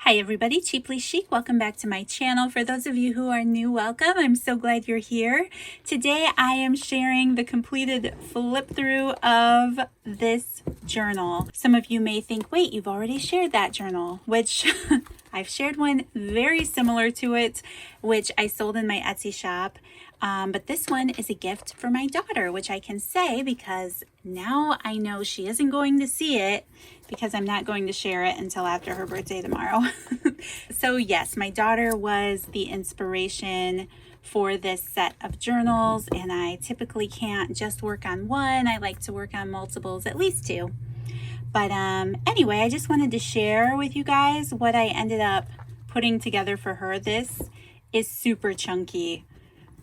Hi everybody, Cheaply Chic. Welcome back to my channel. For those of you who are new, welcome. I'm so glad you're here. Today I am sharing the completed flip through of this journal. Some of you may think, wait, you've already shared that journal, which I've shared one very similar to it, which I sold in my Etsy shop. But this one is a gift for my daughter, which I can say because now I know she isn't going to see it because I'm not going to share it until after her birthday tomorrow. So yes, my daughter was the inspiration for this set of journals, and I typically can't just work on one. I like to work on multiples, at least two. But anyway, I just wanted to share with you guys what I ended up putting together for her. This is super chunky,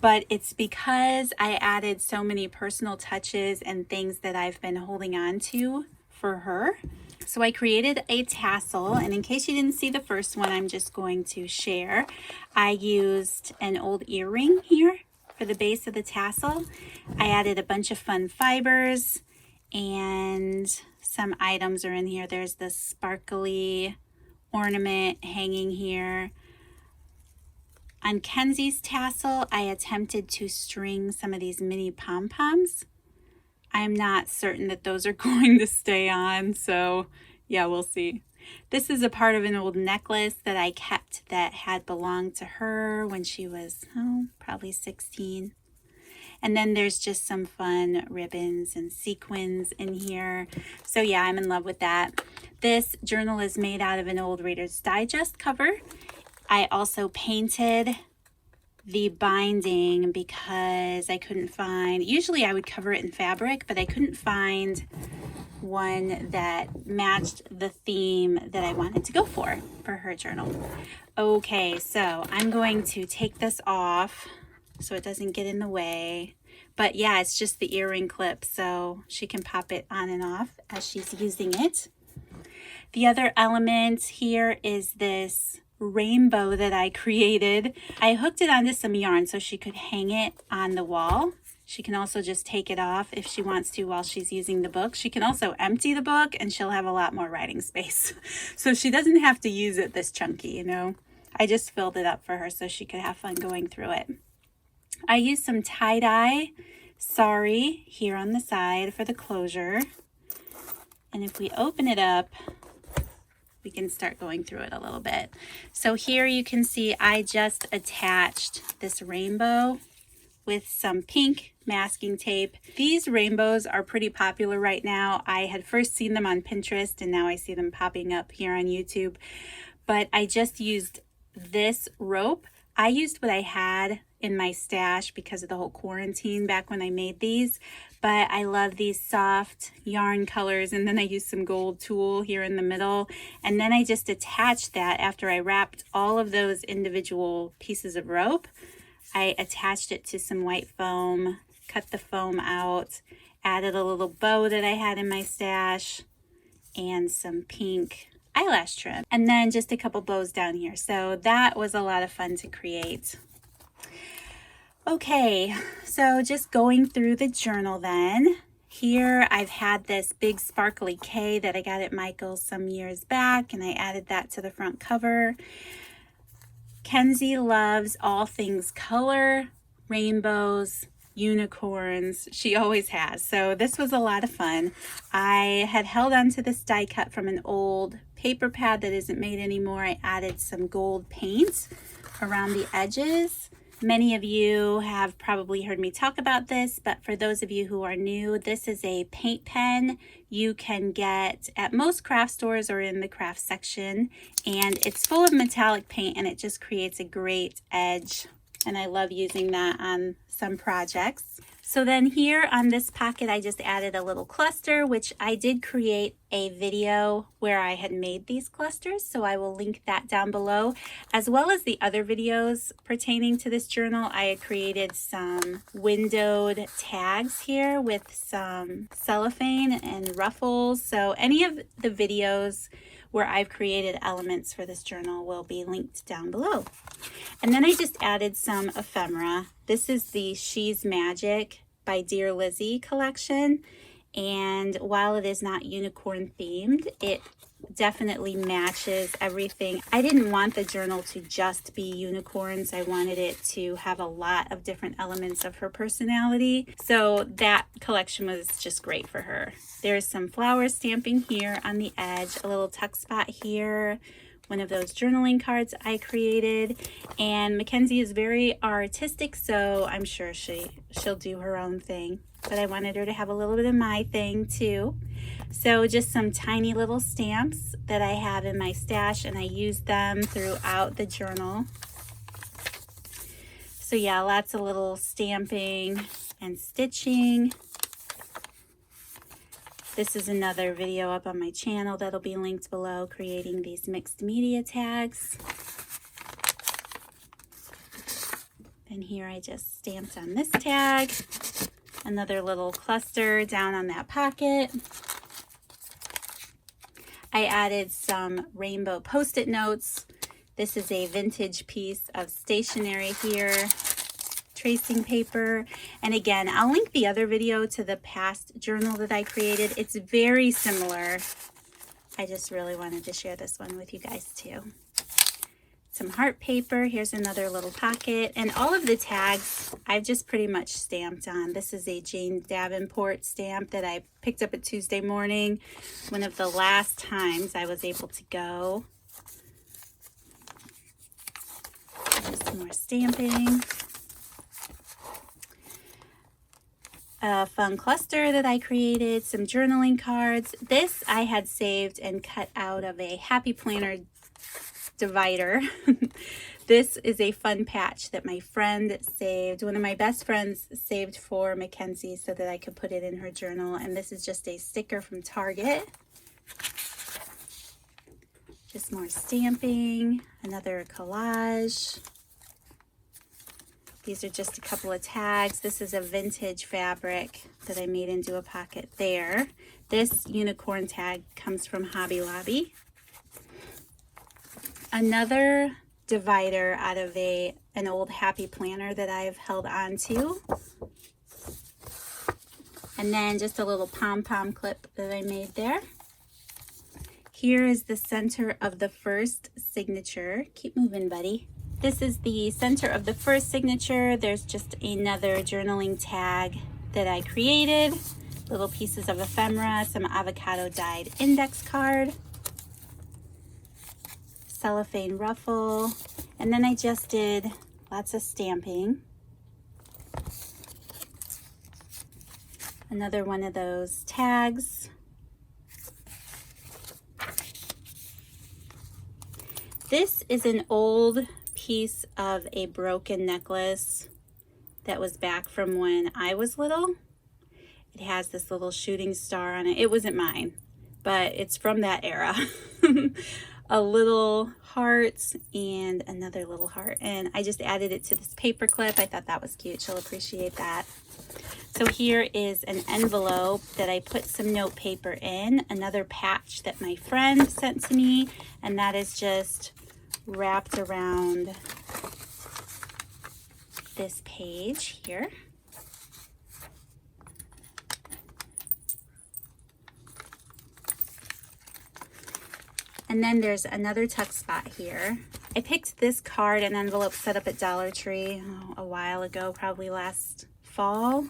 but it's because I added so many personal touches and things that I've been holding on to for her. So I created a tassel, and in case you didn't see the first one, I'm just going to share. I used an old earring here for the base of the tassel. I added a bunch of fun fibers, and some items are in here. There's this sparkly ornament hanging here. On Kenzie's tassel, I attempted to string some of these mini pom-poms. I'm not certain that those are going to stay on, so yeah, we'll see. This is a part of an old necklace that I kept that had belonged to her when she was, probably 16. And then there's just some fun ribbons and sequins in here. So yeah, I'm in love with that. This journal is made out of an old Reader's Digest cover. I also painted the binding because I couldn't find, usually I would cover it in fabric, but I couldn't find one that matched the theme that I wanted to go for her journal. Okay, so I'm going to take this off so it doesn't get in the way. But yeah, it's just the earring clip, so she can pop it on and off as she's using it. The other element here is this rainbow that I created. I hooked it onto some yarn so she could hang it on the wall. She can also just take it off if she wants to while she's using the book. She can also empty the book and she'll have a lot more writing space. So she doesn't have to use it this chunky, you know. I just filled it up for her so she could have fun going through it. I used some tie-dye sari here on the side for the closure. And if we open it up, we can start going through it a little bit. So here you can see I just attached this rainbow with some pink masking tape. These rainbows are pretty popular right now. I had first seen them on Pinterest and now I see them popping up here on YouTube. But I just used this rope. I used what I had in my stash because of the whole quarantine back when I made these. But I love these soft yarn colors, and then I used some gold tulle here in the middle, and then I just attached that after I wrapped all of those individual pieces of rope. I attached it to some white foam, cut the foam out, added a little bow that I had in my stash, and some pink eyelash trim, and then just a couple bows down here. So that was a lot of fun to create. Okay, so just going through the journal then. Here I've had this big sparkly K that I got at Michael's some years back, and I added that to the front cover. Kenzie loves all things color, rainbows, unicorns. She always has. So this was a lot of fun. I had held on to this die cut from an old paper pad that isn't made anymore. I added some gold paint around the edges. Many of you have probably heard me talk about this, but for those of you who are new, this is a paint pen you can get at most craft stores or in the craft section, and it's full of metallic paint and it just creates a great edge, and I love using that on some projects. So then here on this pocket, I just added a little cluster, which I did create a video where I had made these clusters. So I will link that down below, as well as the other videos pertaining to this journal. I had created some windowed tags here with some cellophane and ruffles. So any of the videos where I've created elements for this journal will be linked down below. And then I just added some ephemera. This is the She's Magic by Dear Lizzie collection. And while it is not unicorn themed, it definitely matches everything. I didn't want the journal to just be unicorns. I wanted it to have a lot of different elements of her personality. So that collection was just great for her. There's some flower stamping here on the edge, a little tuck spot here, one of those journaling cards I created. And Mackenzie is very artistic, so I'm sure she'll do her own thing. But I wanted her to have a little bit of my thing too. So just some tiny little stamps that I have in my stash, and I use them throughout the journal. So yeah, lots of little stamping and stitching. This is another video up on my channel that'll be linked below, creating these mixed media tags. And here I just stamped on this tag. Another little cluster down on that pocket. I added some rainbow post-it notes. This is a vintage piece of stationery here, tracing paper. And again, I'll link the other video to the past journal that I created. It's very similar. I just really wanted to share this one with you guys too. Some heart paper. Here's another little pocket. And all of the tags I've just pretty much stamped on. This is a Jane Davenport stamp that I picked up at Tuesday morning, one of the last times I was able to go. Just some more stamping. A fun cluster that I created, some journaling cards. This I had saved and cut out of a Happy Planner divider. This is a fun patch that my friend saved. One of my best friends saved for Mackenzie so that I could put it in her journal. And this is just a sticker from Target. Just more stamping, another collage. These are just a couple of tags. This is a vintage fabric that I made into a pocket there. This unicorn tag comes from Hobby Lobby. Another divider out of an old Happy Planner that I've held on to. And then just a little pom-pom clip that I made there. Here is the center of the first signature. Keep moving, buddy. This is the center of the first signature. There's just another journaling tag that I created. Little pieces of ephemera, some avocado dyed index card, cellophane ruffle, and then I just did lots of stamping. Another one of those tags. This is an old piece of a broken necklace that was back from when I was little. It has this little shooting star on it. It wasn't mine, but it's from that era. A little heart and another little heart, and I just added it to this paper clip. I thought that was cute. She'll appreciate that. So here is an envelope that I put some note paper in, another patch that my friend sent to me, and that is just wrapped around this page here. And then there's another tuck spot here. I picked this card and envelope set up at Dollar Tree a while ago, probably last fall.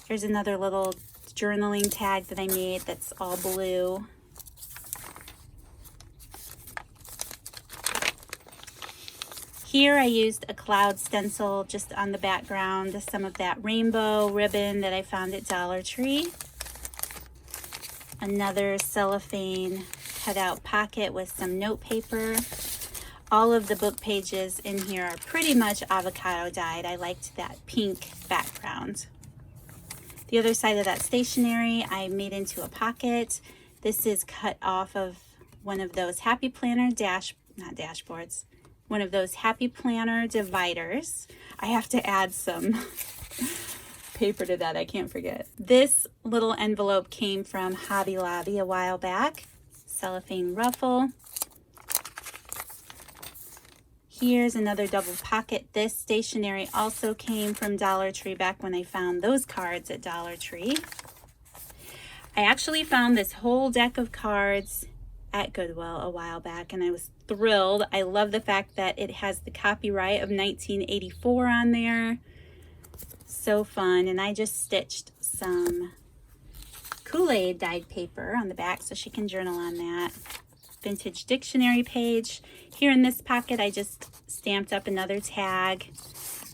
There's another little journaling tag that I made that's all blue. Here I used a cloud stencil just on the background, some of that rainbow ribbon that I found at Dollar Tree. Another cellophane cutout pocket with some note paper. All of the book pages in here are pretty much avocado dyed. I liked that pink background. The other side of that stationery I made into a pocket. This is cut off of one of those Happy Planner one of those Happy Planner dividers. I have to add some paper to that, I can't forget. This little envelope came from Hobby Lobby a while back. Cellophane ruffle. Here's another double pocket. This stationery also came from Dollar Tree back when I found those cards at Dollar Tree. I actually found this whole deck of cards at Goodwill a while back, and I was thrilled. I love the fact that it has the copyright of 1984 on there. So fun. And I just stitched some Kool-Aid dyed paper on the back so she can journal on that. Vintage dictionary page. Here in this pocket, I just stamped up another tag.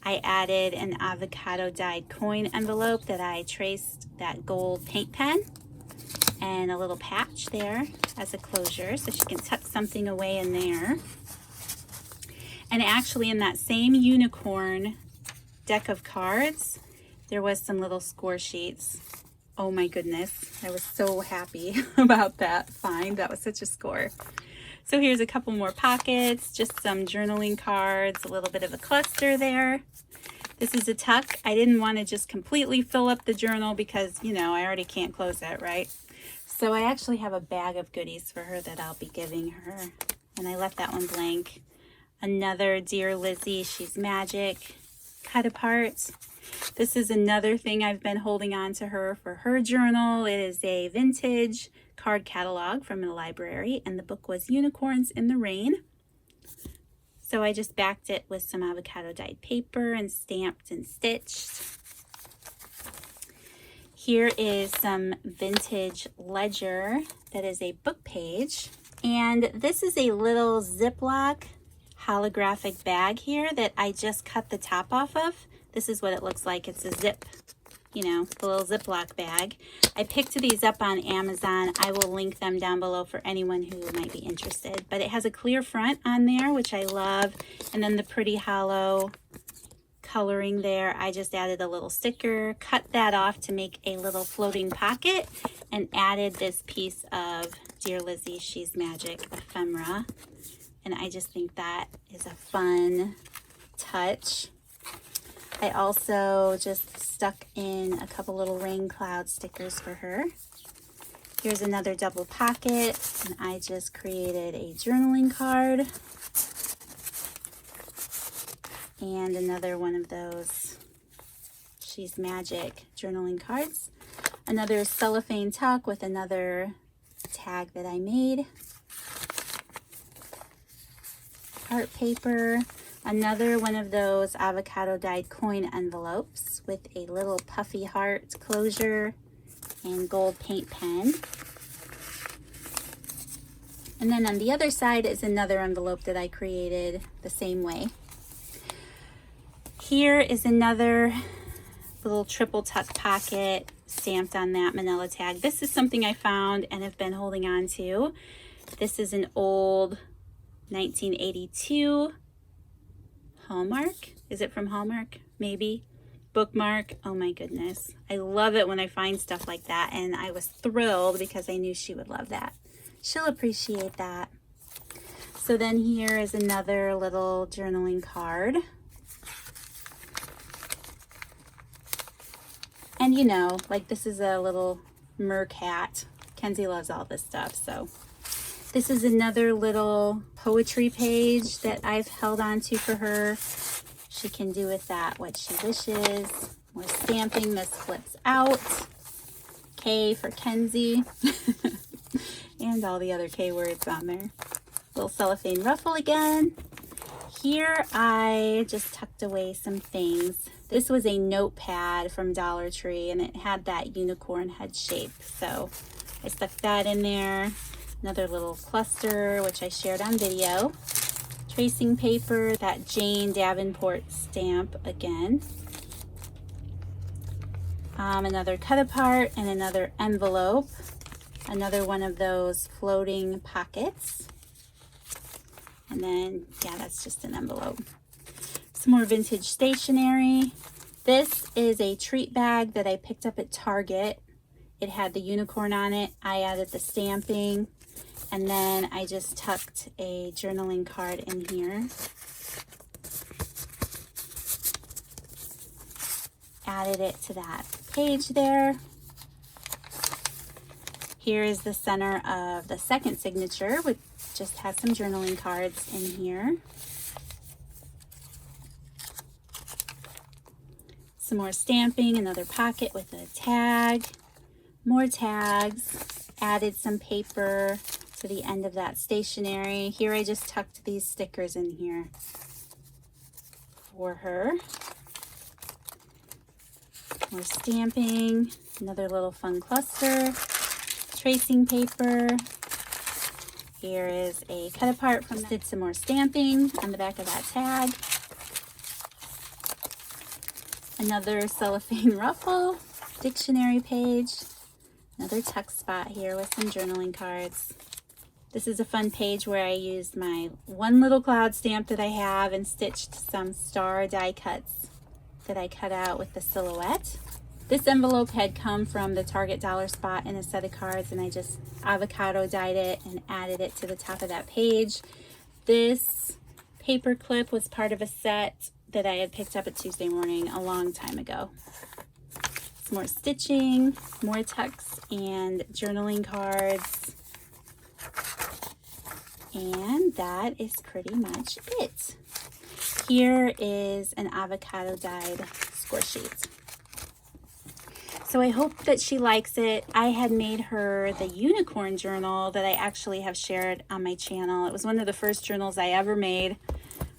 I added an avocado dyed coin envelope that I traced that gold paint pen, and a little patch there as a closure so she can tuck something away in there. And actually in that same unicorn deck of cards, there was some little score sheets. Oh my goodness, I was so happy about that find. That was such a score. So here's a couple more pockets, just some journaling cards, a little bit of a cluster there. This is a tuck. I didn't want to just completely fill up the journal because, you know, I already can't close it, right? So I actually have a bag of goodies for her that I'll be giving her. And I left that one blank. Another Dear Lizzie, She's Magic cut apart. This is another thing I've been holding on to her for her journal. It is a vintage card catalog from the library, and the book was Unicorns in the Rain. So I just backed it with some avocado dyed paper and stamped and stitched. Here is some vintage ledger that is a book page. And this is a little Ziploc holographic bag here that I just cut the top off of. This is what it looks like. It's a zip, you know, the little Ziploc bag. I picked these up on Amazon. I will link them down below for anyone who might be interested. But it has a clear front on there, which I love. And then the pretty hollow coloring there. I just added a little sticker, cut that off to make a little floating pocket, and added this piece of Dear Lizzie, She's Magic ephemera. And I just think that is a fun touch. I also just stuck in a couple little rain cloud stickers for her. Here's another double pocket, and I just created a journaling card. And another one of those She's Magic journaling cards. Another cellophane tuck with another tag that I made. Art paper. Another one of those avocado dyed coin envelopes with a little puffy heart closure and gold paint pen. And then on the other side is another envelope that I created the same way. Here is another little triple tuck pocket stamped on that manila tag. This is something I found and have been holding on to. This is an old 1982 Hallmark. Is it from Hallmark? Maybe. Bookmark. Oh my goodness. I love it when I find stuff like that, and I was thrilled because I knew she would love that. She'll appreciate that. So then here is another little journaling card. And you know, like this is a little merc hat. Kenzie loves all this stuff, so. This is another little poetry page that I've held on to for her. She can do with that what she wishes. More stamping. This flips out. K for Kenzie. And all the other K words on there. Little cellophane ruffle again. Here I just tucked away some things. This was a notepad from Dollar Tree, and it had that unicorn head shape. So I stuck that in there. Another little cluster, which I shared on video. Tracing paper, that Jane Davenport stamp again. Another cut apart and another envelope. Another one of those floating pockets. And then, yeah, that's just an envelope. Some more vintage stationery. This is a treat bag that I picked up at Target. It had the unicorn on it. I added the stamping. And then I just tucked a journaling card in here. Added it to that page there. Here is the center of the second signature, which just has some journaling cards in here. Some more stamping, another pocket with a tag. More tags, added some paper to the end of that stationery. Here I just tucked these stickers in here for her. More stamping, another little fun cluster, tracing paper. Here is a cut apart from, did some more stamping on the back of that tag. Another cellophane ruffle, dictionary page, another tuck spot here with some journaling cards. This is a fun page where I used my one little cloud stamp that I have and stitched some star die cuts that I cut out with the silhouette. This envelope had come from the Target dollar spot in a set of cards, and I just avocado dyed it and added it to the top of that page. This paper clip was part of a set that I had picked up at Tuesday Morning a long time ago. Some more stitching, more tucks and journaling cards. And that is pretty much it. Here is an avocado dyed score sheet. So I hope that she likes it. I had made her the unicorn journal that I actually have shared on my channel. It was one of the first journals I ever made.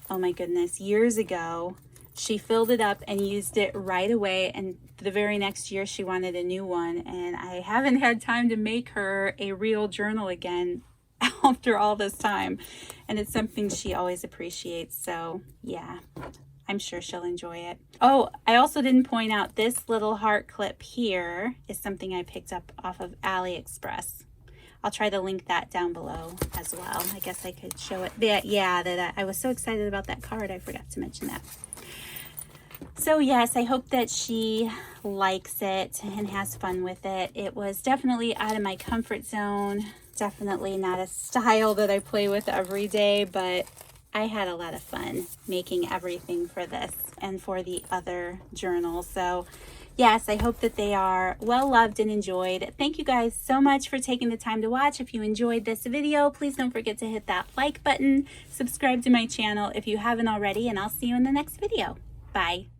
Oh my goodness, years ago. She filled it up and used it right away, and the very next year she wanted a new one, and I haven't had time to make her a real journal again after all this time, and it's something she always appreciates. So yeah, I'm sure she'll enjoy it. Oh, I also didn't point out this little heart clip here is something I picked up off of AliExpress. I'll try to link that down below as well. I guess I could show it. That I was so excited about that card, I forgot to mention that. So yes, I hope that she likes it and has fun with it. It was definitely out of my comfort zone. Definitely not a style that I play with every day, but I had a lot of fun making everything for this and for the other journals. So yes, I hope that they are well loved and enjoyed. Thank you guys so much for taking the time to watch. If you enjoyed this video, please don't forget to hit that like button, subscribe to my channel if you haven't already, and I'll see you in the next video. Bye.